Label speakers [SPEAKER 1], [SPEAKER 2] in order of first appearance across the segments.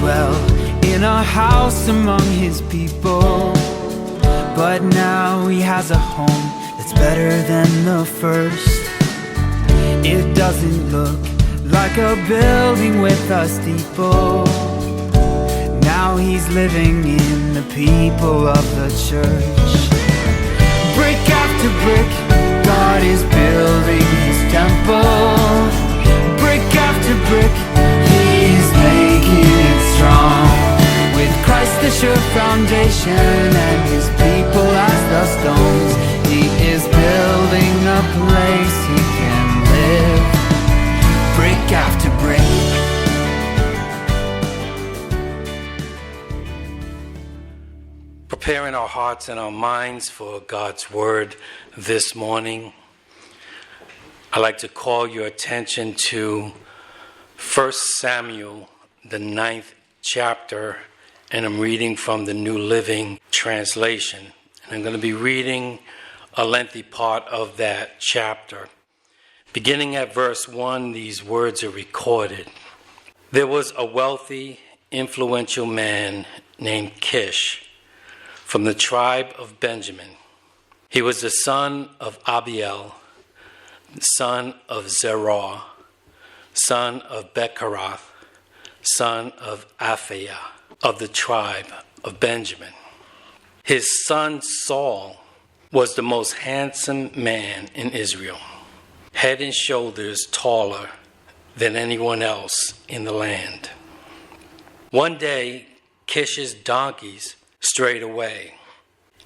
[SPEAKER 1] dwell in a house among his people. But now he has a home that's better than the first. It doesn't look like a building with a steeple. Now he's living in the people of the church. Brick after brick, God is building his temple. Brick after brick, he's making it strong. With Christ the sure foundation and his people as the stones, he is building a place he can live. Brick after brick.
[SPEAKER 2] Preparing our hearts and our minds for God's word this morning, I'd like to call your attention to 1 Samuel, the 9th chapter, and I'm reading from the New Living Translation. And I'm going to be reading a lengthy part of that chapter. Beginning at verse 1, these words are recorded. There was a wealthy, influential man named Kish, from the tribe of Benjamin. He was the son of Abiel, son of Zerah, son of Bechorath, son of Aphiah, of the tribe of Benjamin. His son Saul was the most handsome man in Israel, head and shoulders taller than anyone else in the land. One day, Kish's donkeys strayed away,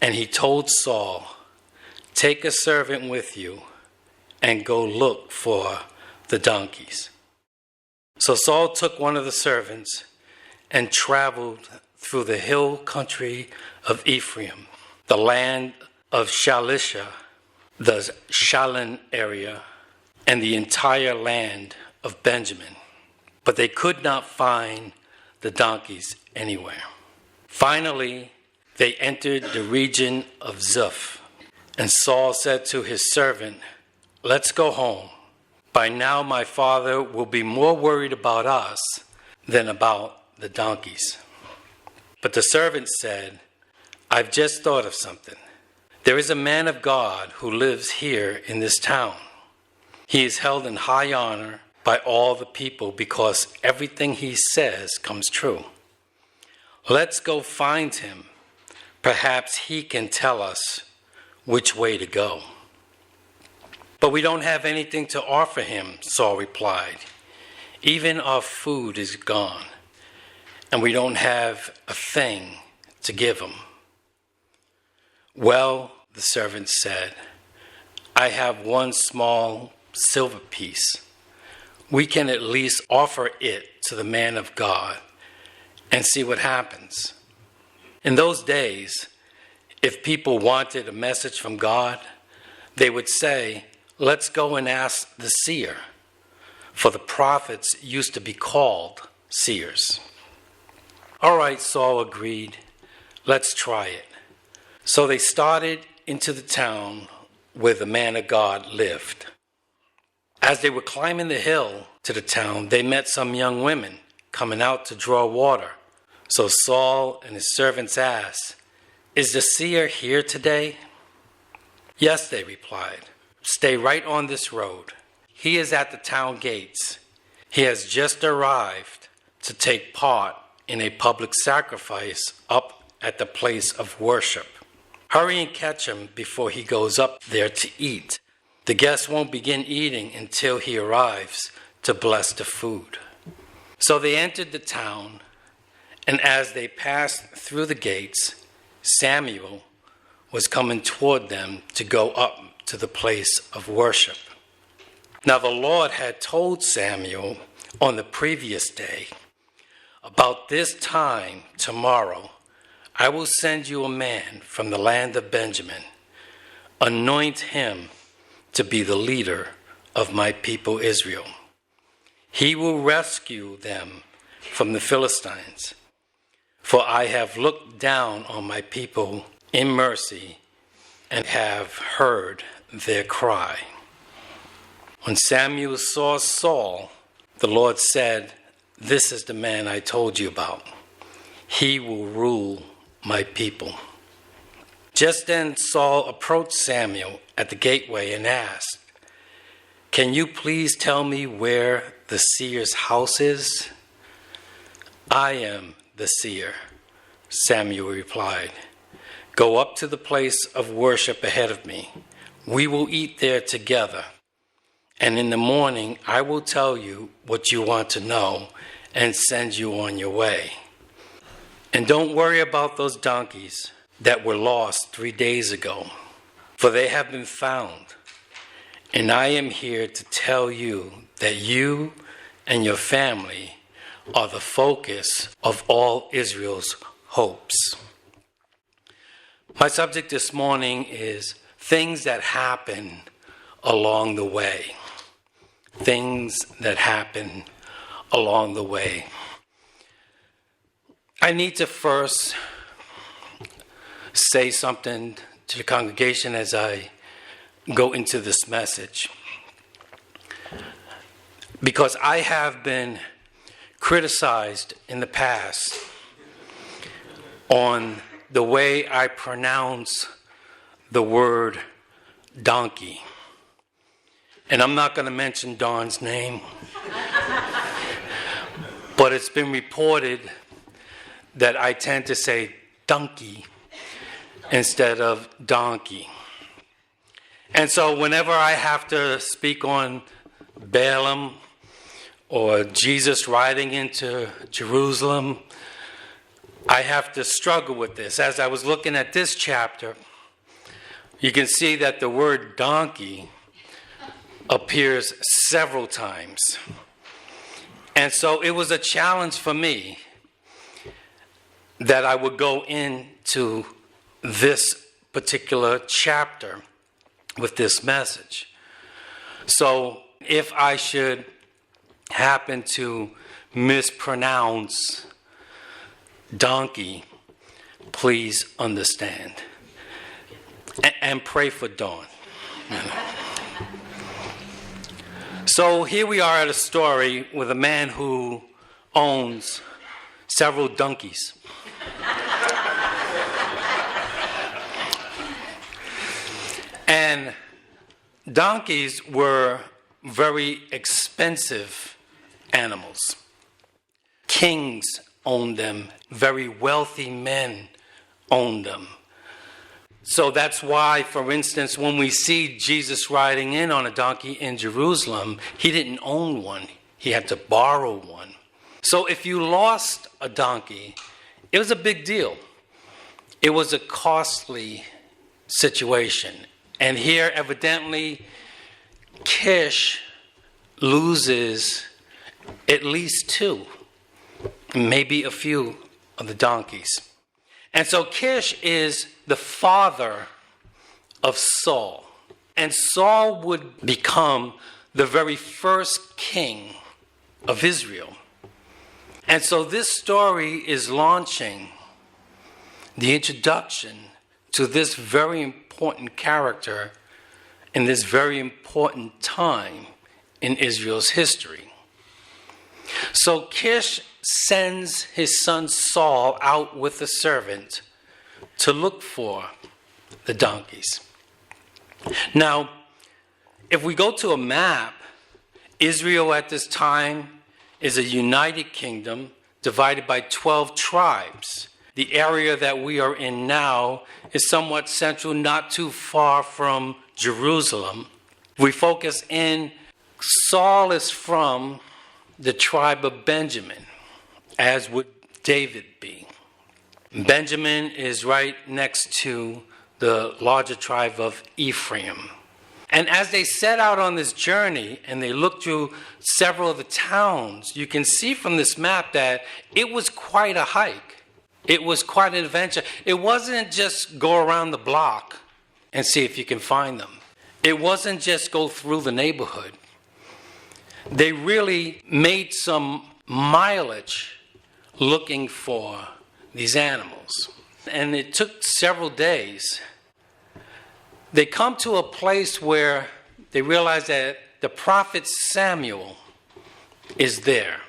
[SPEAKER 2] and he told Saul, "Take a servant with you and go look for the donkeys." So Saul took one of the servants and traveled through the hill country of Ephraim, the land of Shalisha, the Shalin area, and the entire land of Benjamin. But they could not find the donkeys anywhere. Finally, they entered the region of Zuph, and Saul said to his servant, "Let's go home. By now my father will be more worried about us than about the donkeys." But the servant said, "I've just thought of something. There is a man of God who lives here in this town. He is held in high honor by all the people because everything he says comes true. Let's go find him. Perhaps he can tell us which way to go." "But we don't have anything to offer him," Saul replied. "Even our food is gone, and we don't have a thing to give him." "Well," the servant said, "I have one small silver piece. We can at least offer it to the man of God and see what happens." In those days, if people wanted a message from God, they would say, "Let's go and ask the seer," for the prophets used to be called seers. "All right," Saul agreed. "Let's try it." So they started into the town where the man of God lived. As they were climbing the hill to the town, they met some young women coming out to draw water. So Saul and his servants asked, "Is the seer here today?" "Yes," they replied. "Stay right on this road. He is at the town gates. He has just arrived to take part in a public sacrifice up at the place of worship. Hurry and catch him before he goes up there to eat. The guests won't begin eating until he arrives to bless the food." So they entered the town, and as they passed through the gates, Samuel was coming toward them to go up to the place of worship. Now the Lord had told Samuel on the previous day, "About this time tomorrow, I will send you a man from the land of Benjamin. Anoint him to be the leader of my people Israel. He will rescue them from the Philistines. For I have looked down on my people in mercy and have heard their cry." When Samuel saw Saul, the Lord said, this is the man I told you about. He will rule my people." Just then Saul approached Samuel at the gateway and asked, "Can you please tell me where the seer's house is?" "I am the seer," Samuel replied. "Go up to the place of worship ahead of me. We will eat there together. And in the morning I will tell you what you want to know and send you on your way. And don't worry about those donkeys that were lost 3 days ago, for they have been found. And I am here to tell you that you and your family are the focus of all Israel's hopes." My subject this morning is things that happen along the way. Things that happen along the way. I need to first say something to the congregation as I go into this message, because I have been criticized in the past on the way I pronounce the word donkey. And I'm not going to mention Don's name, but it's been reported that I tend to say donkey instead of donkey. And so whenever I have to speak on Balaam or Jesus riding into Jerusalem, I have to struggle with this. As I was looking at this chapter, you can see that the word donkey appears several times. And so it was a challenge for me that I would go into this particular chapter with this message. So if I should happen to mispronounce donkey, please understand. And pray for Dawn. So here we are at a story with a man who owns several donkeys. And donkeys were very expensive animals. Kings owned them. Very wealthy men owned them. So that's why, for instance, when we see Jesus riding in on a donkey in Jerusalem, he didn't own one. He had to borrow one. So if you lost a donkey, it was a big deal. It was a costly situation. And here, evidently, Kish loses at least 2, maybe a few of the donkeys. And so Kish is the father of Saul. And Saul would become the very first king of Israel. And so this story is launching the introduction to this very important character in this very important time in Israel's history. So Kish sends his son Saul out with a servant to look for the donkeys. Now, if we go to a map, Israel at this time is a united kingdom divided by 12 tribes. The area that we are in now is somewhat central, not too far from Jerusalem. We focus in, Saul is from the tribe of Benjamin, as would David be. Benjamin is right next to the larger tribe of Ephraim. And as they set out on this journey and they looked through several of the towns, you can see from this map that it was quite a hike. It was quite an adventure. It wasn't just go around the block and see if you can find them. It wasn't just go through the neighborhood. They really made some mileage looking for these animals. And it took several days. They come to a place where they realize that the prophet Samuel is there.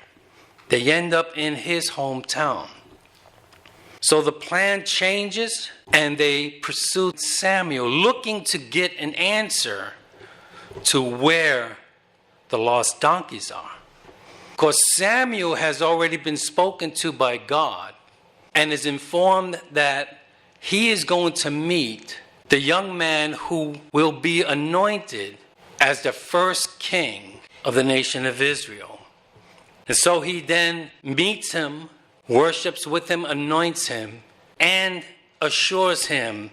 [SPEAKER 2] They end up in his hometown. So the plan changes, and they pursue Samuel, looking to get an answer to where the lost donkeys are. Because Samuel has already been spoken to by God and is informed that he is going to meet the young man who will be anointed as the first king of the nation of Israel. And so he then meets him, worships with him, anoints him, and assures him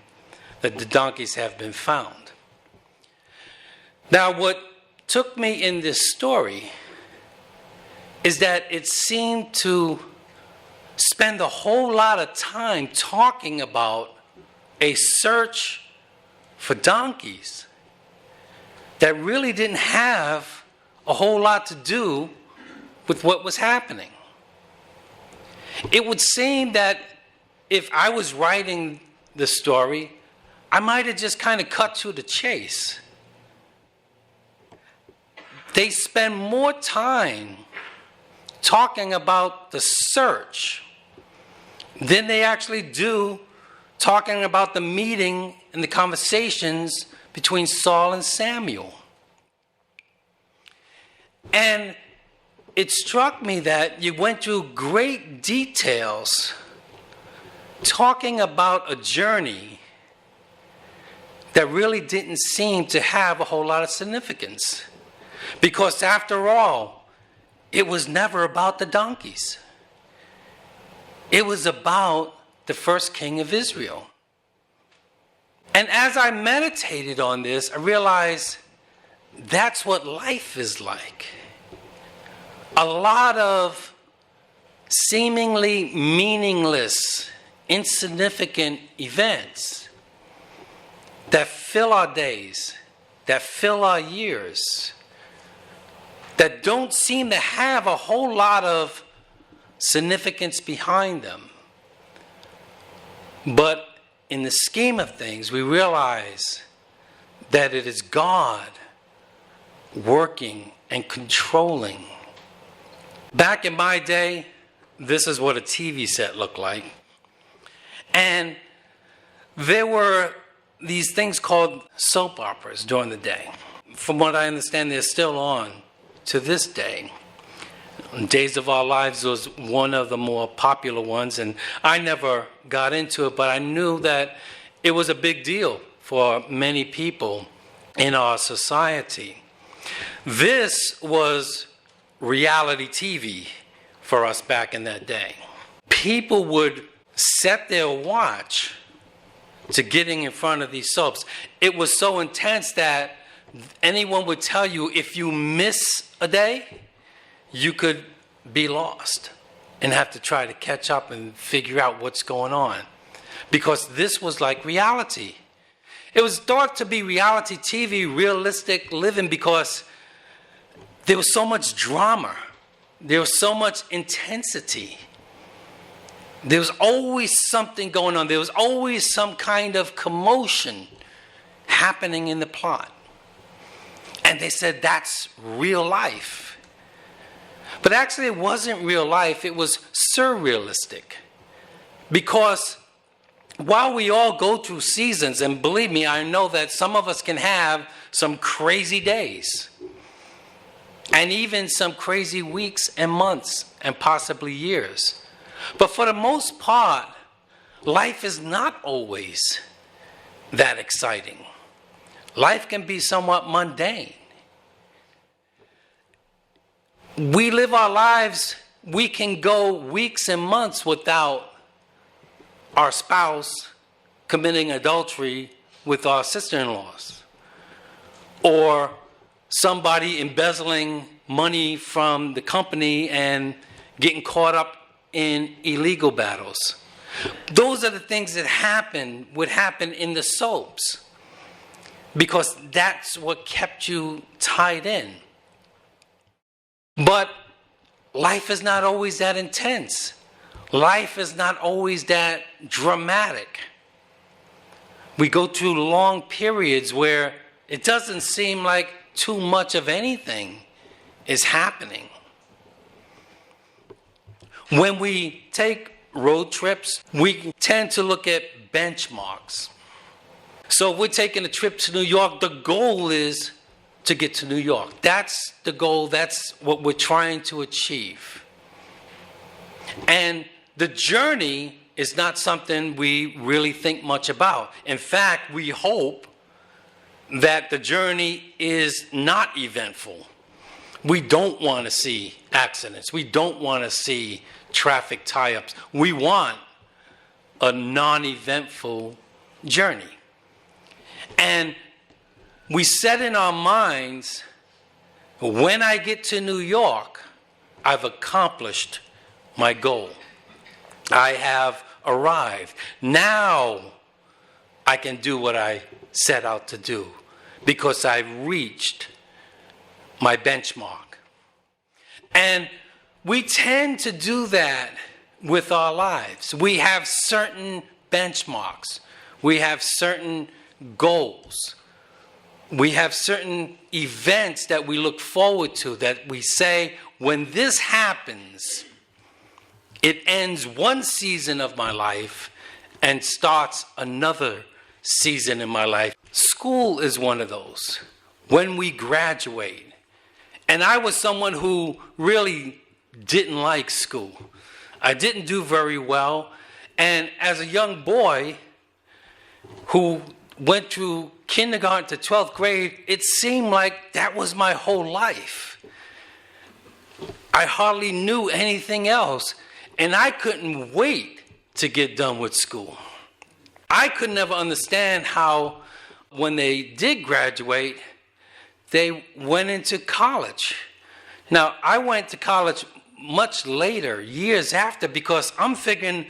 [SPEAKER 2] that the donkeys have been found. Now, what took me in this story is that it seemed to spend a whole lot of time talking about a search for donkeys that really didn't have a whole lot to do with what was happening. It would seem that if I was writing the story, I might have just kind of cut to the chase. They spend more time talking about the search than they actually do talking about the meeting and the conversations between Saul and Samuel. And it struck me that you went through great details talking about a journey that really didn't seem to have a whole lot of significance. Because after all, it was never about the donkeys. It was about the first king of Israel. And as I meditated on this, I realized that's what life is like. A lot of seemingly meaningless, insignificant events that fill our days, that fill our years, that don't seem to have a whole lot of significance behind them. But in the scheme of things, we realize that it is God working and controlling. Back in my day, this is what a TV set looked like. And there were these things called soap operas during the day. From what I understand, they're still on to this day. Days of Our Lives was one of the more popular ones, and I never got into it, but I knew that it was a big deal for many people in our society. This was reality TV for us back in that day. People would set their watch to getting in front of these soaps. It was so intense that anyone would tell you if you miss a day, you could be lost and have to try to catch up and figure out what's going on. Because this was like reality. It was thought to be reality TV, realistic living, because there was so much drama. There was so much intensity. There was always something going on. There was always some kind of commotion happening in the plot. And they said that's real life. But actually it wasn't real life. It was surrealistic. Because while we all go through seasons, and believe me, I know that some of us can have some crazy days. And even some crazy weeks and months and possibly years. But for the most part, life is not always that exciting. Life can be somewhat mundane. We live our lives, we can go weeks and months without our spouse committing adultery with our sister-in-laws. Or somebody embezzling money from the company and getting caught up in illegal battles. Those are the things that would happen in the soaps, because that's what kept you tied in. But life is not always that intense. Life is not always that dramatic. We go through long periods where it doesn't seem like too much of anything is happening. When we take road trips, we tend to look at benchmarks. So if we're taking a trip to New York, the goal is to get to New York. That's the goal. That's what we're trying to achieve. And the journey is not something we really think much about. In fact, we hope that the journey is not eventful. We don't want to see accidents. We don't want to see traffic tie-ups. We want a non-eventful journey. And we set in our minds, when I get to New York, I've accomplished my goal. I have arrived. Now I can do what I set out to do because I've reached my benchmark. And we tend to do that with our lives. We have certain benchmarks. We have certain goals. We have certain events that we look forward to, that we say, when this happens, it ends one season of my life and starts another season in my life. School is one of those. When we graduate, and I was someone who really didn't like school. I didn't do very well. And as a young boy who went through kindergarten to 12th grade, it seemed like that was my whole life. I hardly knew anything else. And I couldn't wait to get done with school. I could never understand how, when they did graduate, they went into college. Now, I went to college much later, years after, because I'm thinking,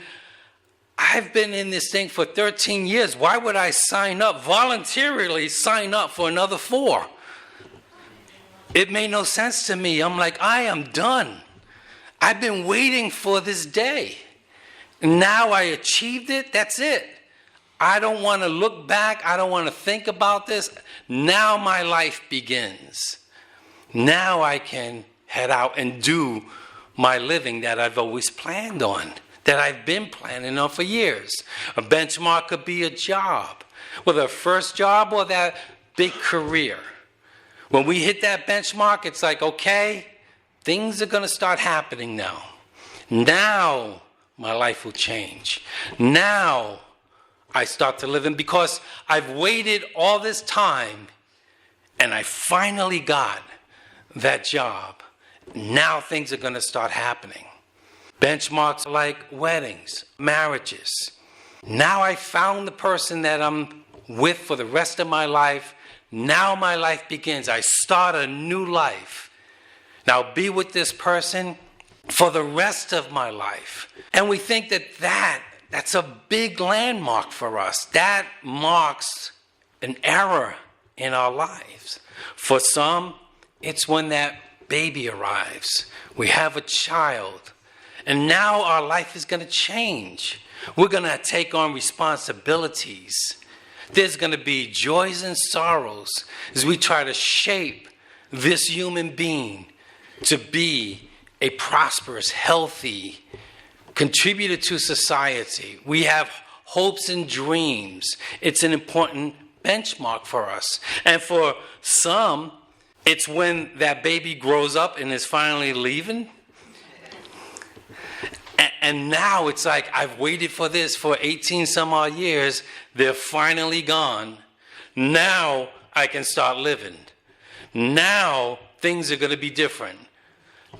[SPEAKER 2] I've been in this thing for 13 years. Why would I voluntarily sign up for another 4? It made no sense to me. I'm like, I am done. I've been waiting for this day. Now I achieved it. That's it. I don't want to look back. I don't want to think about this. Now my life begins. Now I can head out and do my living that I've always planned on, that I've been planning on for years. A benchmark could be a job, whether a first job or that big career. When we hit that benchmark, it's like, okay, things are going to start happening now. Now my life will change. Now I start to live in, because I've waited all this time and I finally got that job. Now things are going to start happening. Benchmarks like weddings, marriages. Now I found the person that I'm with for the rest of my life. Now my life begins. I start a new life. Now I'll be with this person for the rest of my life. And we think that's a big landmark for us. That marks an era in our lives. For some, it's when that baby arrives. We have a child. And now our life is going to change. We're going to take on responsibilities. There's going to be joys and sorrows as we try to shape this human being to be a prosperous, healthy contributor to society. We have hopes and dreams. It's an important benchmark for us. And for some, it's when that baby grows up and is finally leaving. And now it's like, I've waited for this for 18 some odd years. They're finally gone. Now I can start living. Now things are going to be different.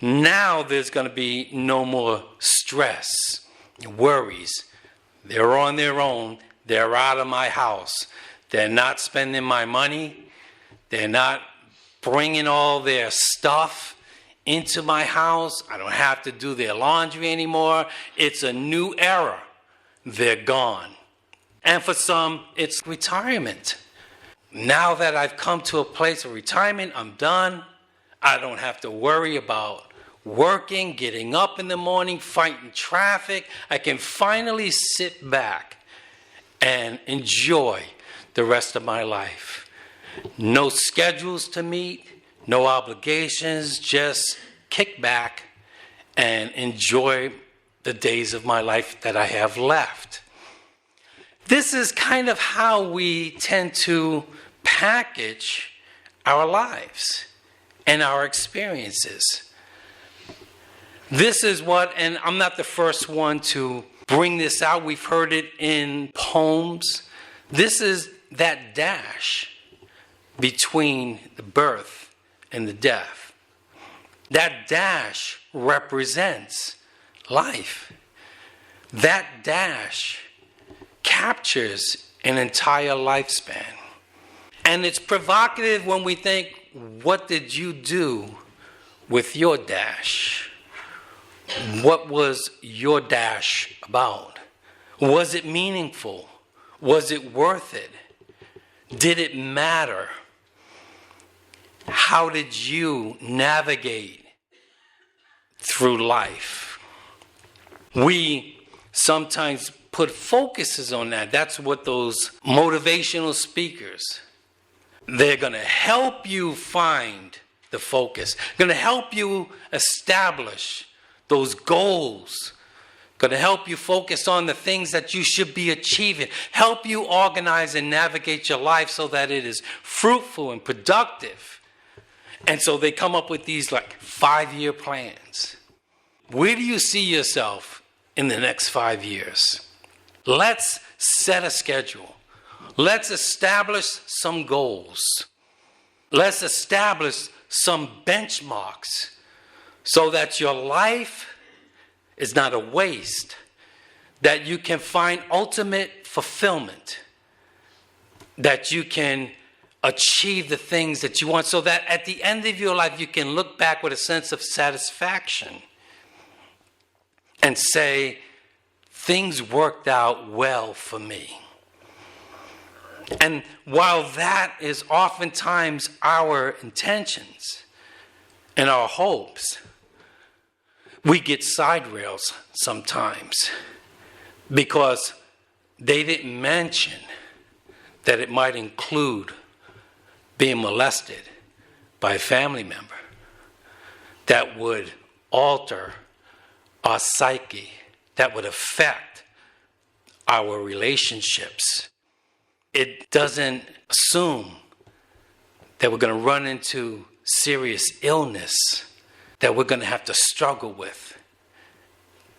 [SPEAKER 2] Now there's going to be no more stress, worries. They're on their own. They're out of my house. They're not spending my money. They're not bringing all their stuff into my house. I don't have to do their laundry anymore. It's a new era. They're gone. And for some, it's retirement. Now that I've come to a place of retirement, I'm done. I don't have to worry about working, getting up in the morning, fighting traffic. I can finally sit back and enjoy the rest of my life. No schedules to meet, no obligations, just kick back and enjoy the days of my life that I have left. This is kind of how we tend to package our lives and our experiences. This is what, and I'm not the first one to bring this out. We've heard it in poems. This is that dash between the birth and the death. That dash represents life. That dash captures an entire lifespan. And it's provocative when we think, what did you do with your dash? What was your dash about? Was it meaningful? Was it worth it? Did it matter? How did you navigate through life? We sometimes put focuses on that. That's what those motivational speakers, they're going to help you find the focus, going to help you establish those goals, going to help you focus on the things that you should be achieving, help you organize and navigate your life so that it is fruitful and productive. And so they come up with these like 5-year plans. Where do you see yourself in the next 5 years? Let's set a schedule. Let's establish some goals. Let's establish some benchmarks so that your life is not a waste, that you can find ultimate fulfillment, that you can achieve the things that you want, so that at the end of your life you can look back with a sense of satisfaction and say, things worked out well for me. And while that is oftentimes our intentions and our hopes, we get side rails sometimes because they didn't mention that it might include being molested by a family member that would alter our psyche, that would affect our relationships. It doesn't assume that we're going to run into serious illness that we're going to have to struggle with,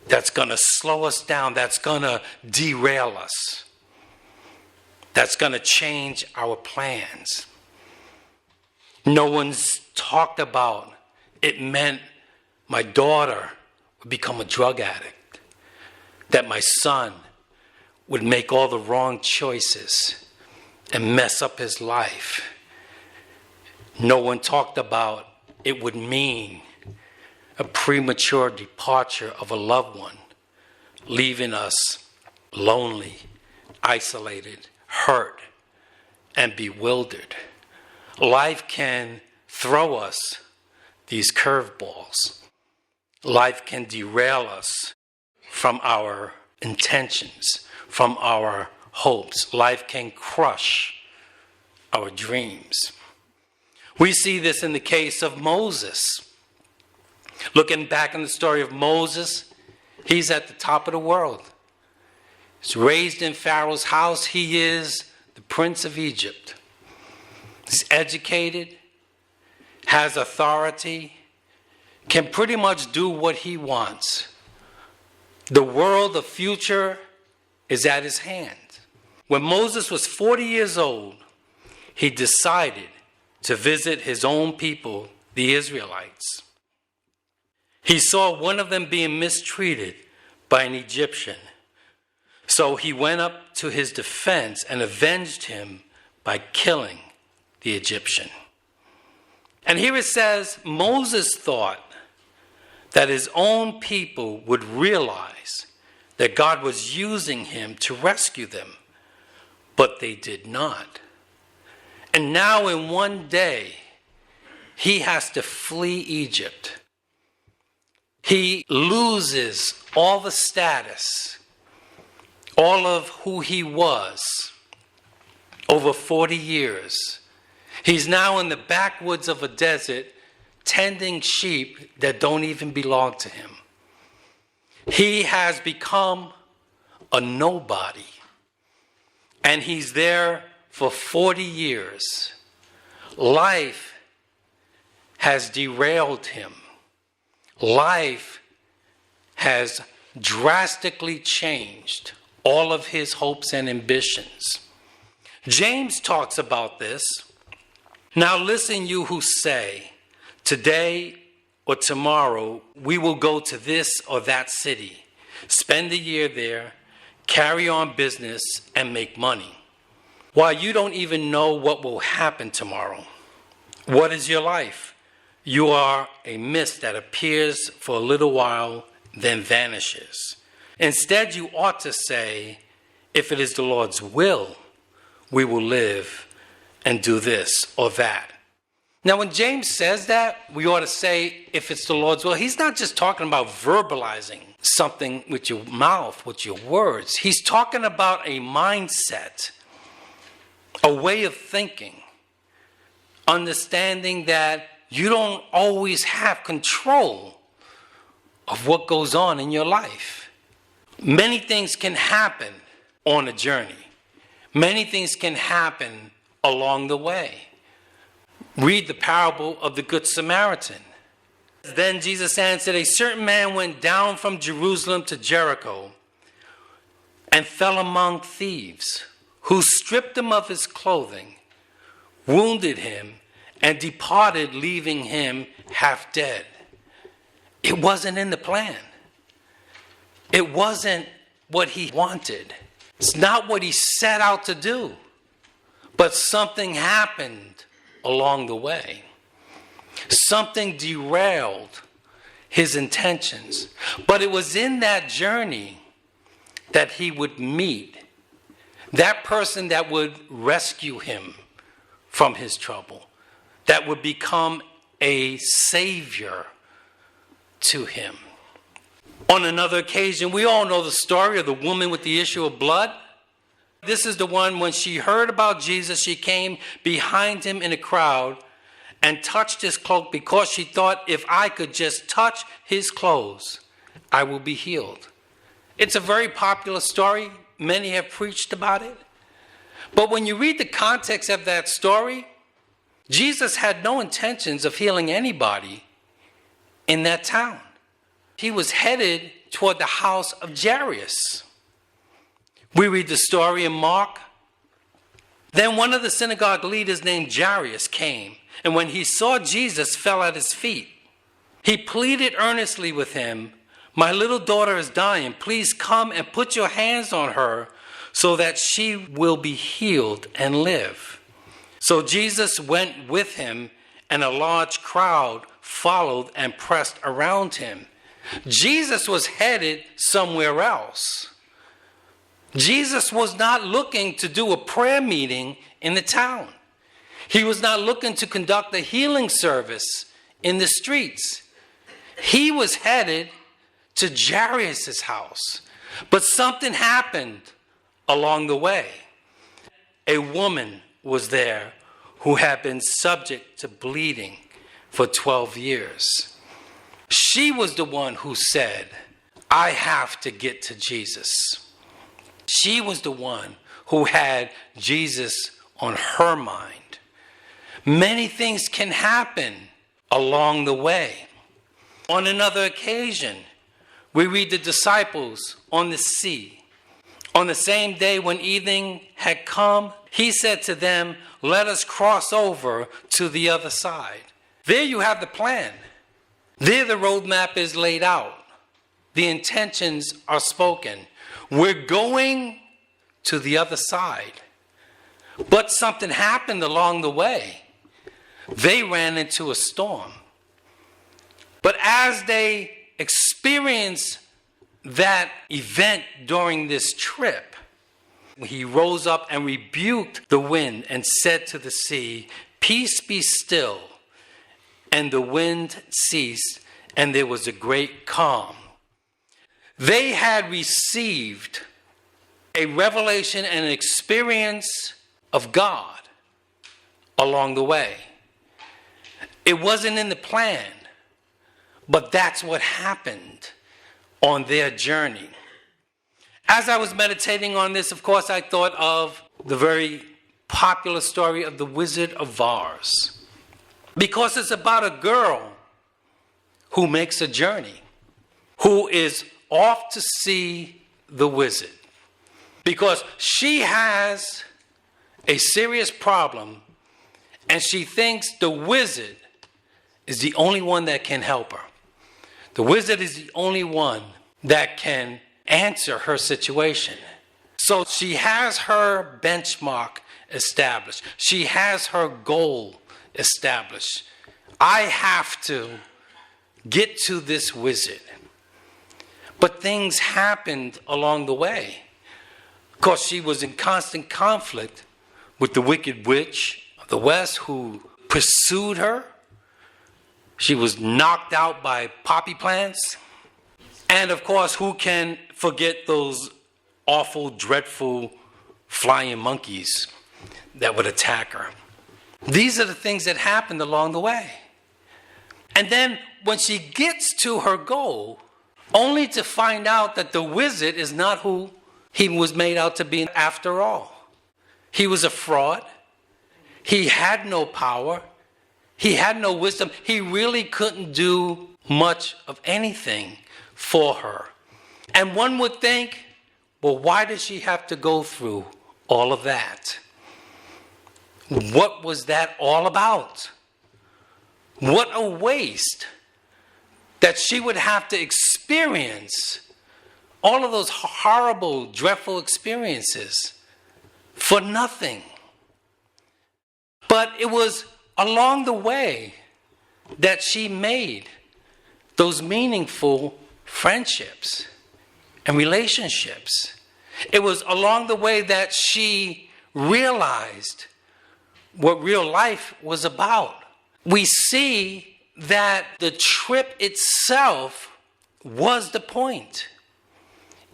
[SPEAKER 2] that's going to slow us down, that's going to derail us, that's going to change our plans. No one's talked about it meant my daughter would become a drug addict, that my son would make all the wrong choices and mess up his life. No one talked about it would mean a premature departure of a loved one, leaving us lonely, isolated, hurt, and bewildered. Life can throw us these curveballs. Life can derail us from our intentions, from our hopes. Life can crush our dreams. We see this in the case of Moses. Looking back in the story of Moses, he's at the top of the world. He's raised in Pharaoh's house. He is the prince of Egypt. He's educated, has authority, can pretty much do what he wants. The world, the future, is at his hand. When Moses was 40 years old, he decided to visit his own people, the Israelites. He saw one of them being mistreated by an Egyptian. So he went up to his defense and avenged him by killing the Egyptian. And here it says, Moses thought that his own people would realize that God was using him to rescue them, but they did not. And now in one day, he has to flee Egypt. He loses all the status, all of who he was over 40 years. He's now in the backwoods of a desert tending sheep that don't even belong to him. He has become a nobody. And he's there for 40 years. Life has derailed him. Life has drastically changed all of his hopes and ambitions. James talks about this. Now listen, you who say, today or tomorrow we will go to this or that city, spend a year there, carry on business, and make money. While you don't even know what will happen tomorrow. What is your life? You are a mist that appears for a little while, then vanishes. Instead, you ought to say, if it is the Lord's will, we will live and do this or that. Now, when James says that, we ought to say, if it's the Lord's will, he's not just talking about verbalizing something with your mouth, with your words. He's talking about a mindset, a way of thinking, understanding that you don't always have control of what goes on in your life. Many things can happen on a journey. Many things can happen along the way. Read the parable of the Good Samaritan. Then Jesus answered, a certain man went down from Jerusalem to Jericho and fell among thieves, who stripped him of his clothing, wounded him, and departed, leaving him half dead. It wasn't in the plan. It wasn't what he wanted. It's not what he set out to do. But something happened along the way. Something derailed his intentions. But it was in that journey that he would meet that person that would rescue him from his trouble, that would become a savior to him. On another occasion, we all know the story of the woman with the issue of blood. This is the one, when she heard about Jesus, she came behind him in a crowd and touched his cloak because she thought, if I could just touch his clothes, I will be healed. It's a very popular story. Many have preached about it. But when you read the context of that story, Jesus had no intentions of healing anybody in that town. He was headed toward the house of Jairus. We read the story in Mark. Then one of the synagogue leaders named Jairus came, and when he saw Jesus, fell at his feet. He pleaded earnestly with him, my little daughter is dying. Please come and put your hands on her so that she will be healed and live. So Jesus went with him, and a large crowd followed and pressed around him. Jesus was headed somewhere else. Jesus was not looking to do a prayer meeting in the town. He was not looking to conduct a healing service in the streets. He was headed to Jairus' house. But something happened along the way. A woman was there who had been subject to bleeding for 12 years. She was the one who said, I have to get to Jesus. She was the one who had Jesus on her mind. Many things can happen along the way. On another occasion, we read the disciples on the sea. On the same day when evening had come, he said to them, let us cross over to the other side. There you have the plan. There the roadmap is laid out. The intentions are spoken. We're going to the other side. But something happened along the way. They ran into a storm. But as they experienced that event during this trip, he rose up and rebuked the wind and said to the sea, peace be still. And the wind ceased, and there was a great calm. They had received a revelation and an experience of God along the way. It wasn't in the plan, but that's what happened on their journey. As I was meditating on this, of course, I thought of the very popular story of the Wizard of Oz, because it's about a girl who makes a journey, who is off to see the wizard, because she has a serious problem and she thinks the wizard is the only one that can help her. The wizard is the only one that can answer her situation. So she has her benchmark established. She has her goal established. I have to get to this wizard. But things happened along the way, because she was in constant conflict with the wicked witch of the West who pursued her. She was knocked out by poppy plants. And of course, who can forget those awful, dreadful flying monkeys that would attack her? These are the things that happened along the way. And then when she gets to her goal, only to find out that the wizard is not who he was made out to be after all. He was a fraud. He had no power. He had no wisdom. He really couldn't do much of anything for her. And one would think, well, why does she have to go through all of that? What was that all about? What a waste that she would have to experience all of those horrible, dreadful experiences for nothing. But it was along the way that she made those meaningful friendships and relationships. It was along the way that she realized what real life was about. We see that the trip itself was the point.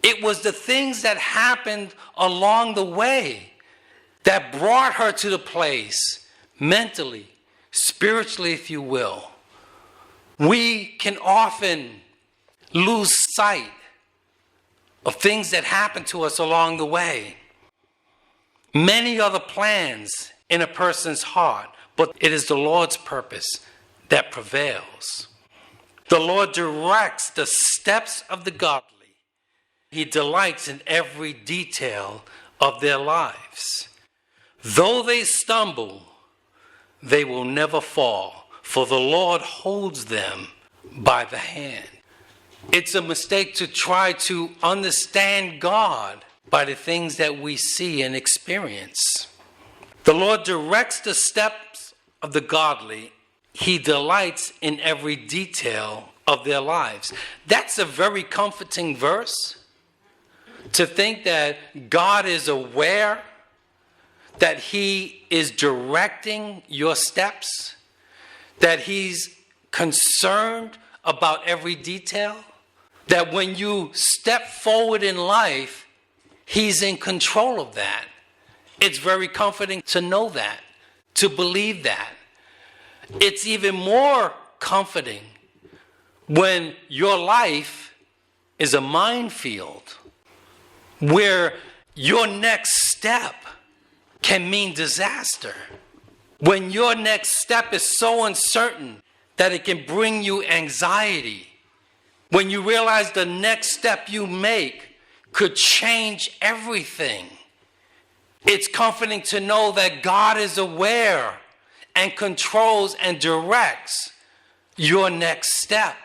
[SPEAKER 2] It was the things that happened along the way that brought her to the place, mentally, spiritually, if you will. We can often lose sight of things that happen to us along the way. Many are the plans in a person's heart, but it is the Lord's purpose that prevails. The Lord directs the steps of the godly. He delights in every detail of their lives. Though they stumble, they will never fall, for the Lord holds them by the hand. It's a mistake to try to understand God by the things that we see and experience. The Lord directs the steps of the godly. He delights in every detail of their lives. That's a very comforting verse, to think that God is aware, that He is directing your steps, that He's concerned about every detail, that when you step forward in life, He's in control of that. It's very comforting to know that, to believe that. It's even more comforting when your life is a minefield, where your next step can mean disaster. When your next step is so uncertain that it can bring you anxiety. When you realize the next step you make could change everything. It's comforting to know that God is aware and controls and directs your next step.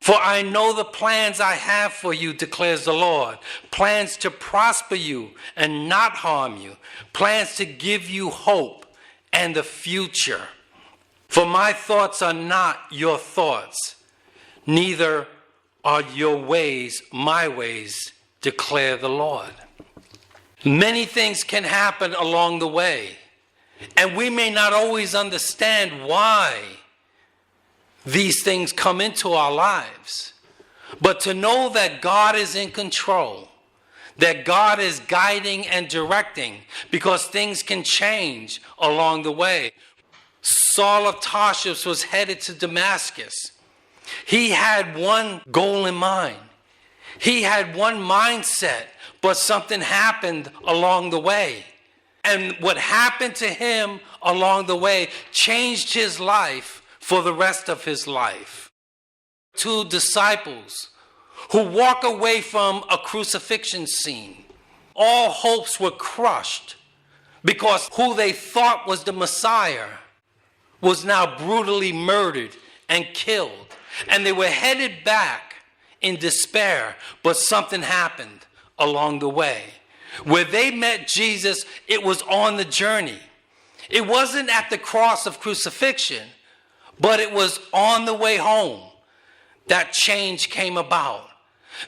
[SPEAKER 2] For I know the plans I have for you, declares the Lord. Plans to prosper you and not harm you. Plans to give you hope and the future. For my thoughts are not your thoughts, neither are your ways my ways, declare the Lord. Many things can happen along the way, and we may not always understand why these things come into our lives. But to know that God is in control, that God is guiding and directing, because things can change along the way. Saul of Tarsus was headed to Damascus. He had one goal in mind. He had one mindset, but something happened along the way. And what happened to him along the way changed his life for the rest of his life. 2 disciples who walk away from a crucifixion scene. All hopes were crushed because who they thought was the Messiah was now brutally murdered and killed. And they were headed back in despair, but something happened along the way. Where they met Jesus, it was on the journey. It wasn't at the cross of crucifixion, but it was on the way home that change came about.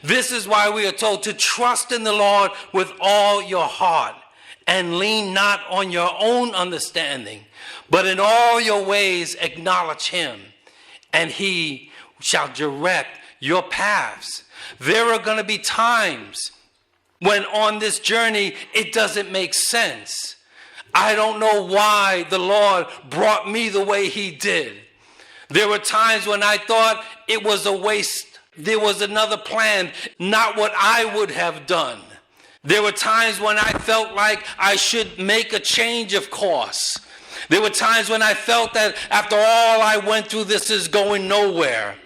[SPEAKER 2] This is why we are told to trust in the Lord with all your heart and lean not on your own understanding, but in all your ways acknowledge him, and he shall direct your paths. There are going to be times when on this journey it doesn't make sense. I don't know why the Lord brought me the way he did. There were times when I thought it was a waste. There was another plan, not what I would have done. There were times when I felt like I should make a change of course. There were times when I felt that after all I went through, this is going nowhere.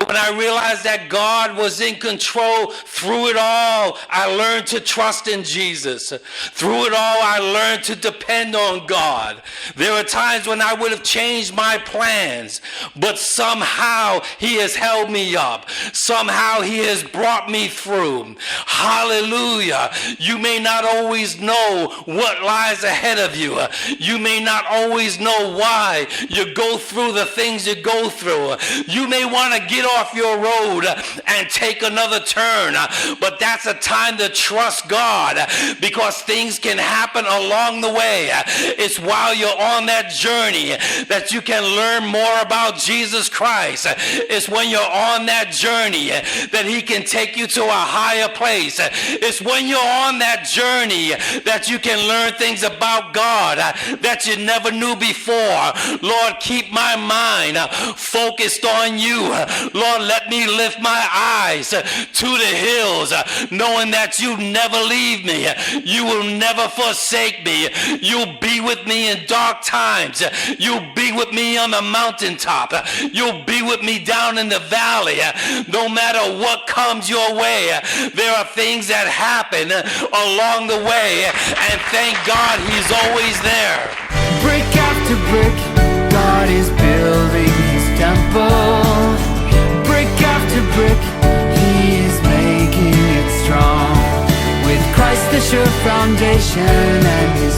[SPEAKER 2] When I realized that God was in control, through it all, I learned to trust in Jesus. Through it all, I learned to depend on God. There are times when I would have changed my plans, but somehow he has held me up. Somehow he has brought me through. Hallelujah. You may not always know what lies ahead of you. You may not always know why you go through the things you go through. You may want to get off your road and take another turn, but that's a time to trust God, because things can happen along the way. It's while you're on that journey that you can learn more about Jesus Christ. It's when you're on that journey that he can take you to a higher place. It's when you're on that journey that you can learn things about God that you never knew before. Lord, keep my mind focused on you. Lord, let me lift my eyes to the hills, knowing that you never leave me. You will never forsake me. You'll be with me in dark times. You'll be with me on the mountaintop. You'll be with me down in the valley. No matter what comes your way, there are things that happen along the way, and thank God he's always there.
[SPEAKER 1] Brick after brick, God is building his temple. Brick after brick, he is making it strong. With Christ the sure foundation and his